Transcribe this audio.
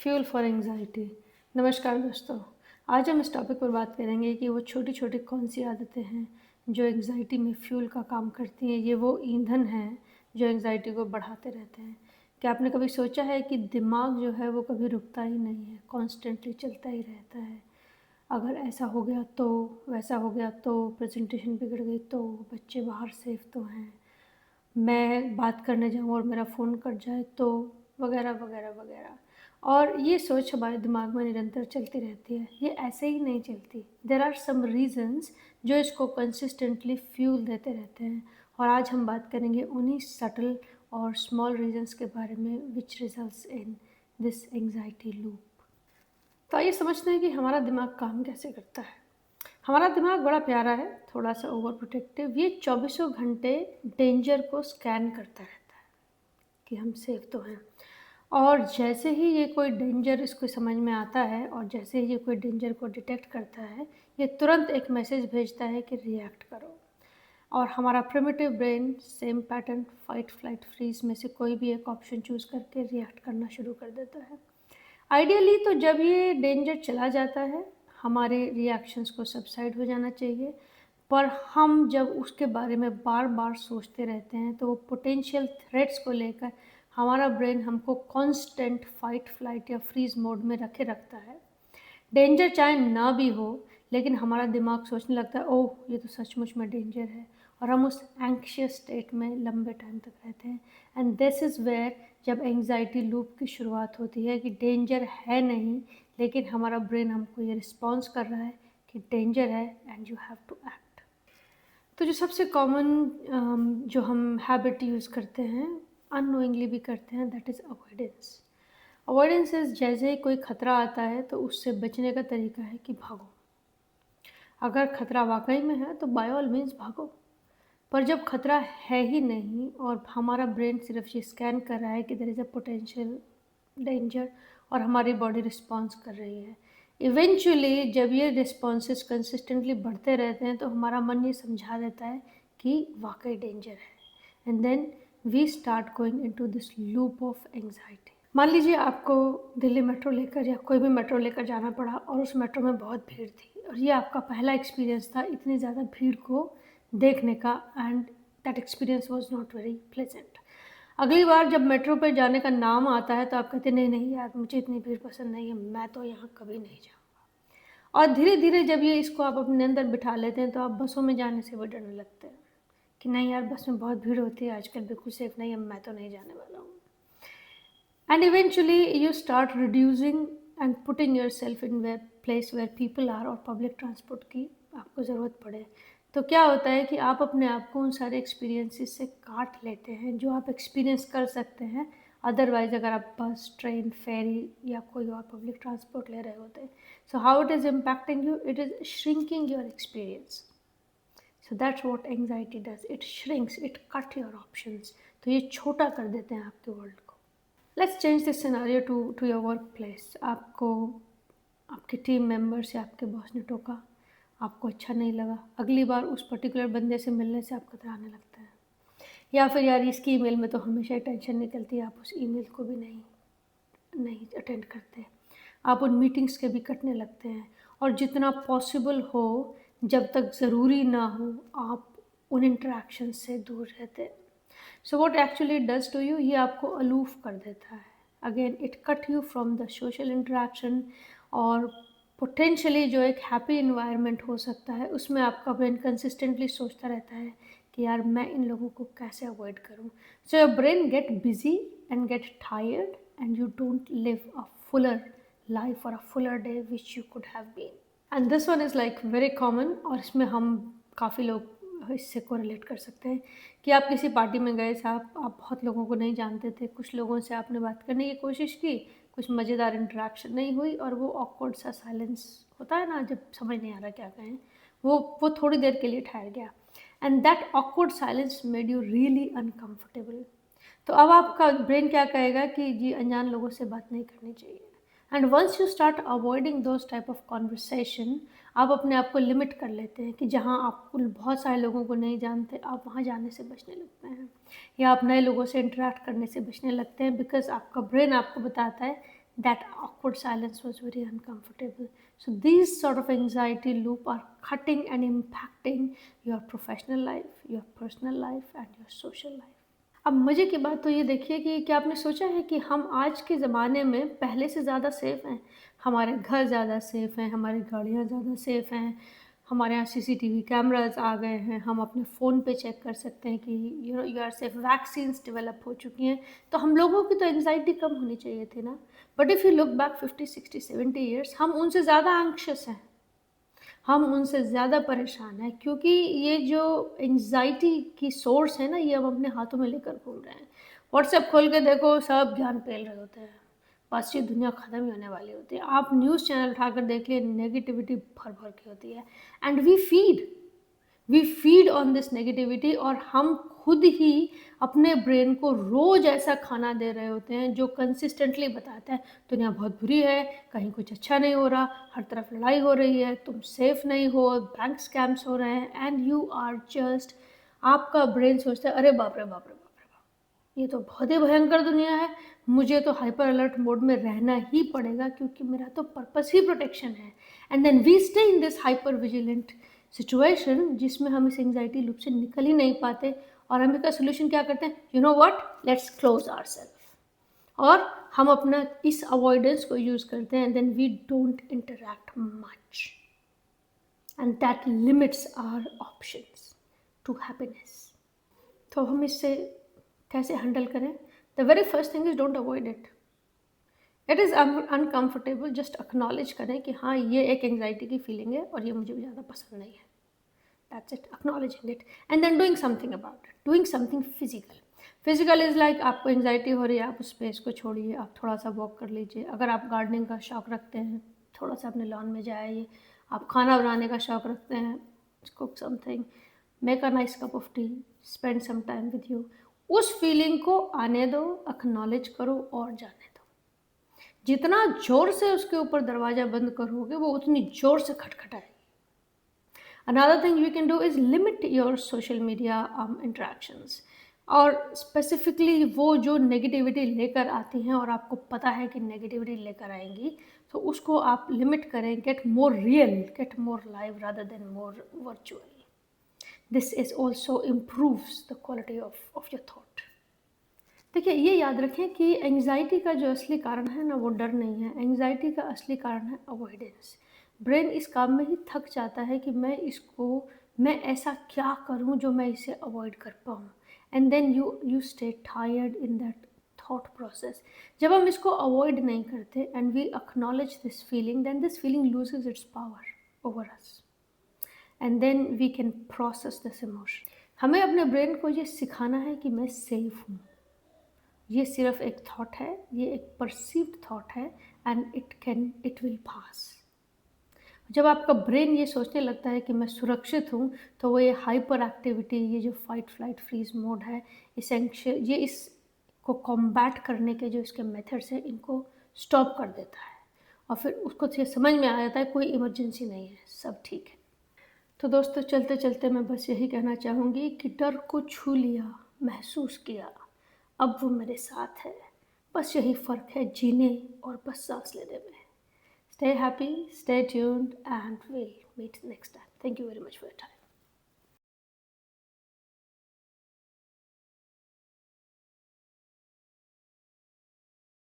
Fuel for anxiety. नमस्कार दोस्तों। आज हम इस टॉपिक पर बात करेंगे कि वो छोटी छोटी कौन सी आदतें हैं जो एंग्जाइटी में फ्यूल का काम करती हैं। ये वो ईंधन हैं जो एंग्जाइटी को बढ़ाते रहते हैं। क्या आपने कभी सोचा है कि दिमाग जो है वो कभी रुकता ही नहीं है, कॉन्स्टेंटली चलता ही रहता है। अगर ऐसा हो गया तो, वैसा हो गया तो, प्रेजेंटेशन बिगड़ गई तो, बच्चे बाहर सेफ तो हैं, मैं बात करने जाऊँ और मेरा फ़ोन कट जाए तो, वगैरह वगैरह वगैरह। और ये सोच हमारे दिमाग में निरंतर चलती रहती है। ये ऐसे ही नहीं चलती। देयर आर सम रीज़न्स जो इसको कंसिस्टेंटली फ्यूल देते रहते हैं। और आज हम बात करेंगे उन्हीं सटल और स्मॉल रीज़न्स के बारे में which results in this anxiety loop. तो आइए समझते हैं कि हमारा दिमाग काम कैसे करता है। हमारा दिमाग बड़ा प्यारा है, थोड़ा सा ओवर प्रोटेक्टिव। ये चौबीसों घंटे डेंजर को स्कैन करता रहता है कि हम सेफ तो हैं। और जैसे ही ये कोई डेंजर इसको समझ में आता है और जैसे ही ये कोई डेंजर को डिटेक्ट करता है, ये तुरंत एक मैसेज भेजता है कि रिएक्ट करो। और हमारा primitive brain same pattern, fight flight freeze में से कोई भी एक ऑप्शन चूज़ करके रिएक्ट करना शुरू कर देता है। आइडियली तो जब ये डेंजर चला जाता है, हमारे रिएक्शंस को सबसाइड हो जाना चाहिए। पर हम जब उसके बारे में बार बार सोचते रहते हैं तो वो पोटेंशियल थ्रेट्स को लेकर हमारा ब्रेन हमको कांस्टेंट फाइट फ्लाइट या फ्रीज मोड में रखे रखता है। डेंजर चाहे ना भी हो, लेकिन हमारा दिमाग सोचने लगता है ओह ये तो सचमुच में डेंजर है, और हम उस एंक्शियस स्टेट में लंबे टाइम तक रहते हैं। एंड दिस इज़ वेयर जब एंग्जाइटी लूप की शुरुआत होती है कि डेंजर है नहीं, लेकिन हमारा ब्रेन हमको ये रिस्पॉन्स कर रहा है कि डेंजर है and you have to act. तो जो सबसे कॉमन जो हम हैबिट यूज़ करते हैं, अननोइंगली भी करते हैं, that is avoidance. Avoidance is जैसे ही कोई खतरा आता है तो उससे बचने का तरीका है कि भागो। अगर खतरा वाकई में है तो बाय ऑल मीन्स भागो। पर जब खतरा है ही नहीं और हमारा ब्रेन सिर्फ ये स्कैन कर रहा है कि there is a potential danger और हमारी बॉडी रिस्पॉन्स कर रही है, इवेंचुअली जब ये रिस्पॉन्सेस कंसिस्टेंटली बढ़ते रहते हैं तो हमारा मन ये समझा देता है कि वाकई डेंजर है। And then we start going into this loop of anxiety. मान लीजिए आपको दिल्ली मेट्रो लेकर या कोई भी मेट्रो लेकर जाना पड़ा और उस मेट्रो में बहुत भीड़ थी और ये आपका पहला एक्सपीरियंस था इतनी ज़्यादा भीड़ को देखने का, and that experience was not very pleasant. अगली बार जब मेट्रो पे जाने का नाम आता है तो आप कहते नहीं नहीं यार, मुझे इतनी भीड़ पसंद नहीं है, मैं तो यहाँ कभी नहीं जाऊँगा। और धीरे धीरे जब ये इसको आप अपने अंदर बिठा लेते हैं तो आप बसों में जाने से भी डरने लगते हैं कि नहीं यार, बस में बहुत भीड़ होती है आजकल, बिल्कुल सेफ नहीं है, मैं तो नहीं जाने वाला हूँ। And eventually you start reducing and putting yourself in where place where people are और public transport की आपको ज़रूरत पड़े। तो क्या होता है कि आप अपने आप को उन सारे एक्सपीरियंसेस से काट लेते हैं जो आप एक्सपीरियंस कर सकते हैं अदरवाइज अगर आप बस, ट्रेन, फेरी या कोई और पब्लिक ट्रांसपोर्ट ले रहे होते। So how it is impacting you, it is shrinking your experience. So that's what anxiety does, it shrinks, it cut your options. तो ये छोटा कर देते हैं आपके वर्ल्ड को। Let's change this scenario two your work place. आपको आपके टीम मेंबर से आपके बॉस ने टोका, आपको अच्छा नहीं लगा। अगली बार उस पर्टिकुलर बंदे से मिलने से आपको कतराने लगता है, या फिर यार इसकी ईमेल में तो हमेशा ही टेंशन निकलती है, आप उस ईमेल को भी नहीं नहीं अटेंड करते। आप उन मीटिंग्स के भी कटने लगते हैं और जितना पॉसिबल हो, जब तक ज़रूरी ना हो, आप उन इंटरेक्शन से दूर रहते हैं। So what actually does to you, ये आपको अलूफ कर देता है। Again it cut you from the social interaction, और पोटेंशियली जो एक हैप्पी इन्वायरमेंट हो सकता है उसमें आपका ब्रेन कंसिस्टेंटली सोचता रहता है कि यार मैं इन लोगों को कैसे अवॉइड करूं। So your brain get busy and get tired and you don't live a fuller life or a fuller day which you could have been. And this one is like very common, और इसमें हम काफ़ी लोग इससे को relate कर सकते हैं कि आप किसी पार्टी में गए साहब, आप बहुत लोगों को नहीं जानते थे, कुछ लोगों से आपने बात करने की कोशिश की, कुछ मज़ेदार इंटरेक्शन नहीं हुई और वो ऑकवर्ड सा साइलेंस होता है ना, जब समझ नहीं आ रहा क्या कहें, वो थोड़ी देर के लिए ठहर गया। And that awkward silence made you really uncomfortable. तो अब आपका ब्रेन क्या कहेगा कि जी अनजान लोगों से बात नहीं करनी चाहिए। And once you start avoiding those type of conversation, आप अपने आप को लिमिट कर लेते हैं कि जहाँ आप बहुत सारे लोगों को नहीं जानते, आप वहाँ जाने से बचने लगते हैं, या आप नए लोगों से इंटरेक्ट करने से बचने लगते हैं, बिकॉज आपका ब्रेन आपको बताता है That awkward silence was very uncomfortable. So these sort of anxiety loop are cutting and impacting your professional life, your personal life and your social life. अब मज़े की बात तो ये देखिए कि क्या आपने सोचा है कि हम आज के ज़माने में पहले से ज़्यादा सेफ़ हैं? हमारे घर ज़्यादा सेफ़ हैं, हमारी गाड़ियाँ ज़्यादा सेफ़ हैं, हमारे यहाँ सीसीटीवी कैमराज़ आ गए हैं, हम अपने फ़ोन पे चेक कर सकते हैं कि you are safe, vaccines develop हो चुकी हैं, तो हम लोगों की तो एंग्ज़ायटी कम होनी चाहिए थी ना। But if you look back 50, 60, 70 years, हम उनसे ज़्यादा एंग्शियस हैं। हम उनसे ज़्यादा परेशान हैं, क्योंकि ये जो एंग्ज़ायटी की सोर्स है ना, ये हम अपने हाथों में लेकर घूम रहे हैं। व्हाट्सएप खोल के देखो, सब ज्ञान पेल रहे होते हैं। बस ये दुनिया ख़त्म ही होने वाली होती है। आप न्यूज़ चैनल उठाकर देख लिए, नेगेटिविटी भर-भर के होती है and we feed on this negativity, और हम खुद ही अपने ब्रेन को रोज़ ऐसा खाना दे रहे होते हैं जो कंसिस्टेंटली बताता है दुनिया बहुत बुरी है, कहीं कुछ अच्छा नहीं हो रहा, हर तरफ लड़ाई हो रही है, तुम सेफ नहीं हो, बैंक स्कैम्स हो रहे हैं एंड यू आर जस्ट, आपका ब्रेन सोचता है अरे बाप रे बाप रे बाप रे बाप, ये तो बहुत ही भयंकर दुनिया है, मुझे तो हाइपर अलर्ट मोड में रहना ही पड़ेगा क्योंकि मेरा तो पर्पस ही प्रोटेक्शन है। And then we stay in this hyper vigilant situation, जिसमें हम इस एंग्जाइटी लूप से निकल ही नहीं पाते, और हम इसका सोल्यूशन क्या करते हैं, you know what, let's close ourself, और हम अपना इस अवॉइडेंस को यूज़ करते हैं, then we don't interact much and that limits our options to happiness. तो हम इससे कैसे हैंडल करें? The very first thing is don't avoid it. It is uncomfortable, just acknowledge करें कि हाँ, ये एक एंग्जाइटी की फीलिंग है और ये मुझे ज़्यादा पसंद नहीं है। That's it, acknowledging it and then doing something about it, doing something physical. Physical is like, आपको एंग्जाइटी हो रही है, आप उस स्पेस को छोड़िए, आप थोड़ा सा वॉक कर लीजिए। अगर आप गार्डनिंग का शौक़ रखते हैं, थोड़ा सा अपने लॉन में जाइए। आप खाना बनाने का शौक़ रखते हैं, cook something, make a nice cup of tea, spend some time with you. उस फीलिंग को आने दो, एक्नॉलेज करो और जाने दो। जितना ज़ोर से उसके ऊपर दरवाज़ा बंद करोगे, वो उतनी ज़ोर से खटखटाएगी। Another thing you can do is limit your social media interactions, और स्पेसिफिकली वो जो नेगेटिविटी लेकर आती हैं और आपको पता है कि नेगेटिविटी लेकर आएंगी, तो उसको आप लिमिट करें। Get more real, get more live rather than more virtual. This is also improves the quality of your thought. देखिए, ये याद रखें कि एंग्जाइटी का जो असली कारण है ना, वो डर नहीं है। एंग्जाइटी का असली कारण है अवॉइडेंस। ब्रेन इस काम में ही थक जाता है कि मैं ऐसा क्या करूं जो मैं इसे अवॉइड कर पाऊं, and then you stay tired in that thought process. जब हम इसको अवॉइड नहीं करते and we acknowledge this feeling, then this feeling loses its power over us, and then we can process this emotion. हमें अपने brain को ये सिखाना है कि मैं सेफ हूँ। ये सिर्फ एक थॉट है, ये एक परसीव्ड थॉट है एंड इट विल पास। जब आपका ब्रेन ये सोचने लगता है कि मैं सुरक्षित हूँ, तो वो ये हाइपर एक्टिविटी, ये जो फाइट फ्लाइट फ्रीज मोड है, ये इसको कॉम्बैट करने के जो इसके मेथड्स हैं, इनको स्टॉप कर देता है, और फिर उसको ये समझ में आ जाता है कोई इमरजेंसी नहीं है, सब ठीक है। तो दोस्तों, चलते चलते मैं बस यही कहना चाहूँगी कि डर को छू लिया, महसूस किया, अब वो मेरे साथ है। बस यही फ़र्क है जीने और बस सांस लेने में। Stay happy, stay tuned, and we'll meet next time. Thank you very much for your time.